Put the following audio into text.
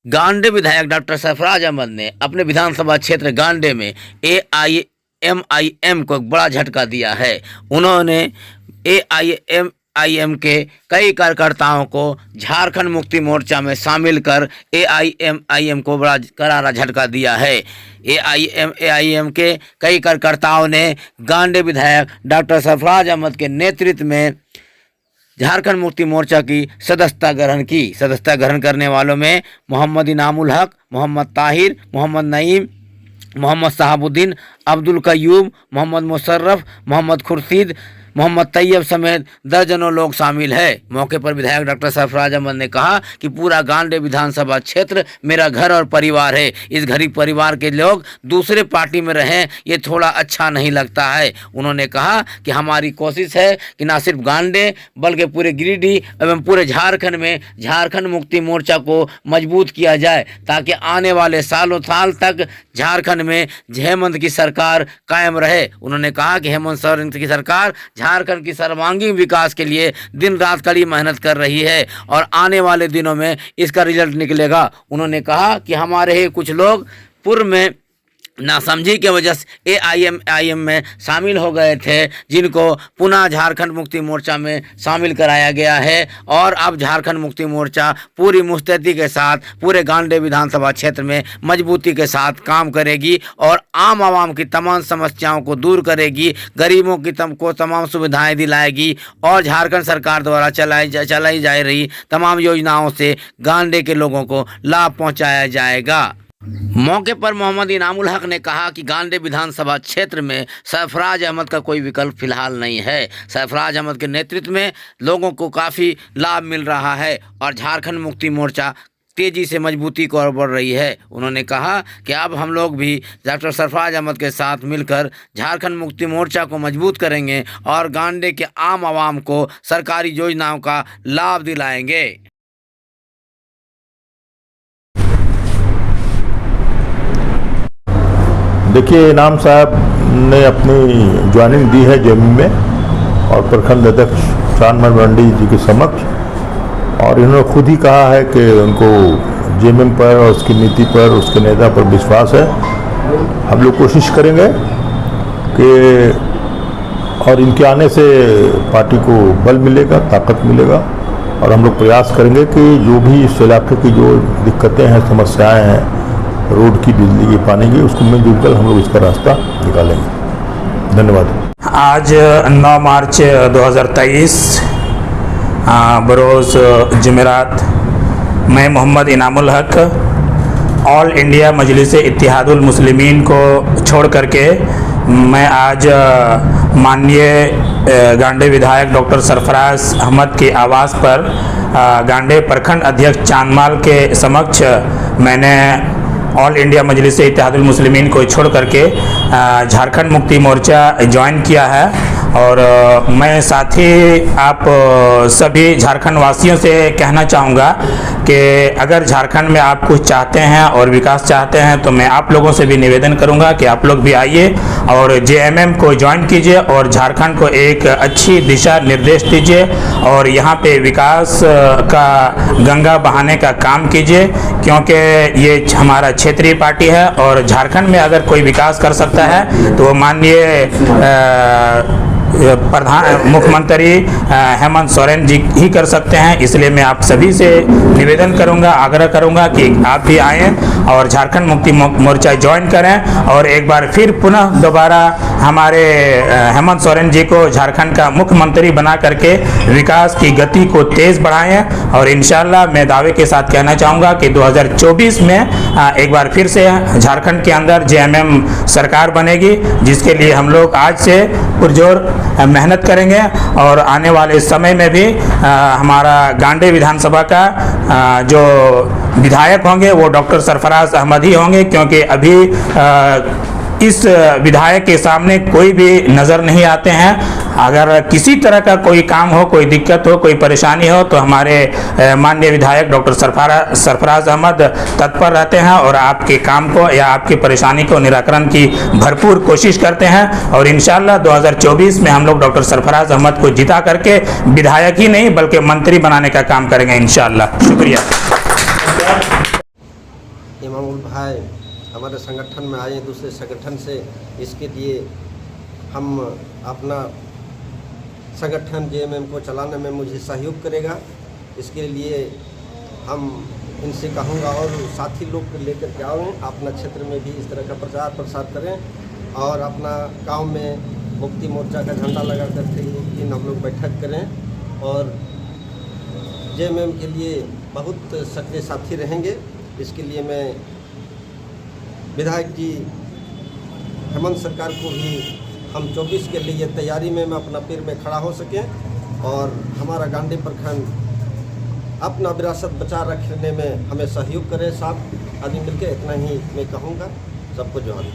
गांडे विधायक डॉक्टर सरफराज अहमद ने अपने विधानसभा क्षेत्र गांडे में AIMIM को एक बड़ा झटका दिया है। उन्होंने AIMIM के कई कार्यकर्ताओं को झारखंड मुक्ति मोर्चा में शामिल कर AIMIM को बड़ा करारा झटका दिया है। AIMIM के कई कार्यकर्ताओं ने गांडे विधायक डॉक्टर सरफराज अहमद के नेतृत्व में झारखंड मुक्ति मोर्चा की सदस्यता ग्रहण की। सदस्यता ग्रहण करने वालों में मोहम्मद इनामुल हक, मोहम्मद ताहिर, मोहम्मद नईम, मोहम्मद शहाबुद्दीन, अब्दुल कयूम, मोहम्मद मुशर्रफ, मोहम्मद खुर्शीद, मोहम्मद तैयब समेत दर्जनों लोग शामिल है। मौके पर विधायक डॉक्टर सरफराज अहमद ने कहा कि पूरा गांडे विधानसभा क्षेत्र मेरा घर और परिवार है। इस गरीब परिवार के लोग दूसरे पार्टी में रहें, ये थोड़ा अच्छा नहीं लगता है। उन्होंने कहा कि हमारी कोशिश है कि न सिर्फ गांडे बल्कि पूरे गिरिडीह एवं पूरे झारखंड में झारखंड मुक्ति मोर्चा को मजबूत किया जाए, ताकि आने वाले सालों साल तक झारखंड में हेमंत की सरकार कायम रहे। उन्होंने कहा कि हेमंत सोरेन की सरकार झारखंड की सर्वांगीण विकास के लिए दिन रात कड़ी मेहनत कर रही है और आने वाले दिनों में इसका रिजल्ट निकलेगा। उन्होंने कहा कि हमारे ही कुछ लोग पूर्व में नासमझी की वजह से AIMIM में शामिल हो गए थे, जिनको पुनः झारखंड मुक्ति मोर्चा में शामिल कराया गया है और अब झारखंड मुक्ति मोर्चा पूरी मुस्तैदी के साथ पूरे गांडे विधानसभा क्षेत्र में मजबूती के साथ काम करेगी और आम आवाम की तमाम समस्याओं को दूर करेगी, गरीबों की को तमाम सुविधाएं दिलाएगी और झारखंड सरकार द्वारा चलाई जा रही तमाम योजनाओं से गांडे के लोगों को लाभ पहुँचाया जाएगा। मौके पर मोहम्मद इनामुल हक ने कहा कि गांडे विधानसभा क्षेत्र में सरफराज अहमद का कोई विकल्प फिलहाल नहीं है। सरफराज अहमद के नेतृत्व में लोगों को काफ़ी लाभ मिल रहा है और झारखंड मुक्ति मोर्चा तेज़ी से मजबूती को ओर बढ़ रही है। उन्होंने कहा कि अब हम लोग भी डॉक्टर सरफराज अहमद के साथ मिलकर झारखंड मुक्ति मोर्चा को मजबूत करेंगे और गांडे के आम आवाम को सरकारी योजनाओं का लाभ दिलाएंगे। देखिए, इनाम साहब ने अपनी ज्वाइनिंग दी है जेएमएम में और प्रखंड अध्यक्ष चांदमल मंडी जी के समक्ष, और इन्होंने खुद ही कहा है कि उनको जेएमएम पर और उसकी नीति पर, उसके नेता पर विश्वास है। हम लोग कोशिश करेंगे कि और इनके आने से पार्टी को बल मिलेगा, ताकत मिलेगा और हम लोग प्रयास करेंगे कि जो भी इस इलाके की जो दिक्कतें हैं, समस्याएँ हैं, रोड की, बिजली की, पानी की, उसको मिलजुल कर हम लोग इसका रास्ता निकालेंगे। धन्यवाद। आज 9 मार्च 2023 बरोज़ जुमेरात, मैं मोहम्मद इनामुल हक ऑल इंडिया मजलिस इत्तेहादुल मुस्लिमीन को छोड़ करके मैं आज माननीय गांडे विधायक डॉक्टर सरफराज अहमद के आवास पर गांडे प्रखंड अध्यक्ष चांदमाल के समक्ष मैंने ऑल इंडिया मजलिस इत्तेहादुल मुस्लिमीन को छोड़ करके झारखंड मुक्ति मोर्चा ज्वाइन किया है। और मैं साथ ही आप सभी झारखंड वासियों से कहना चाहूँगा कि अगर झारखंड में आप कुछ चाहते हैं और विकास चाहते हैं तो मैं आप लोगों से भी निवेदन करूँगा कि आप लोग भी आइए और जेएमएम को ज्वाइन कीजिए और झारखंड को एक अच्छी दिशा निर्देश दीजिए और यहाँ पे विकास का गंगा बहाने का काम कीजिए, क्योंकि ये हमारा क्षेत्रीय पार्टी है और झारखंड में अगर कोई विकास कर सकता है तो माननीय मुख्यमंत्री हेमंत सोरेन जी ही कर सकते हैं। इसलिए मैं आप सभी से निवेदन करूंगा, आग्रह करूंगा कि आप भी आएँ और झारखंड मुक्ति मोर्चा ज्वाइन करें और एक बार फिर पुनः दोबारा हमारे हेमंत सोरेन जी को झारखंड का मुख्यमंत्री बना करके विकास की गति को तेज़ बढ़ाएं। और इंशाल्लाह मैं दावे के साथ कहना चाहूँगा कि 2024 में एक बार फिर से झारखंड के अंदर जेएमएम सरकार बनेगी, जिसके लिए हम लोग आज से पुरजोर मेहनत करेंगे और आने वाले समय में भी हमारा गांडे विधानसभा का जो विधायक होंगे वो डॉक्टर सरफराज अहमद ही होंगे, क्योंकि अभी इस विधायक के सामने कोई भी नज़र नहीं आते हैं। अगर किसी तरह का कोई काम हो, कोई दिक्कत हो, कोई परेशानी हो तो हमारे माननीय विधायक डॉक्टर सरफराज अहमद तत्पर रहते हैं और आपके काम को या आपकी परेशानी को निराकरण की भरपूर कोशिश करते हैं। और इंशाल्लाह 2024 में हम लोग डॉक्टर सरफराज अहमद को जिता करके विधायक ही नहीं बल्कि मंत्री बनाने का काम करेंगे इंशाल्लाह। शुक्रिया। इमामुल भाई हमारे संगठन में आए दूसरे संगठन से, इसके लिए हम अपना संगठन JMM को चलाने में मुझे सहयोग करेगा। इसके लिए हम इनसे कहूँगा और साथी लोग को लेकर के आओ, अपना क्षेत्र में भी इस तरह का प्रचार प्रसार करें और अपना गांव में मुक्ति मोर्चा का झंडा लगा करके एक दिन हम लोग बैठक करें और JMM के लिए बहुत सक्रिय साथी रहेंगे। इसके लिए मैं विधायक जी हेमंत सरकार को भी हम 24 के लिए तैयारी में मैं अपना पैर में खड़ा हो सकें और हमारा गांडी प्रखंड अपना विरासत बचा रखने में हमें सहयोग करें। साथ आदमी मिलकर इतना ही मैं कहूँगा। सबको जोहार।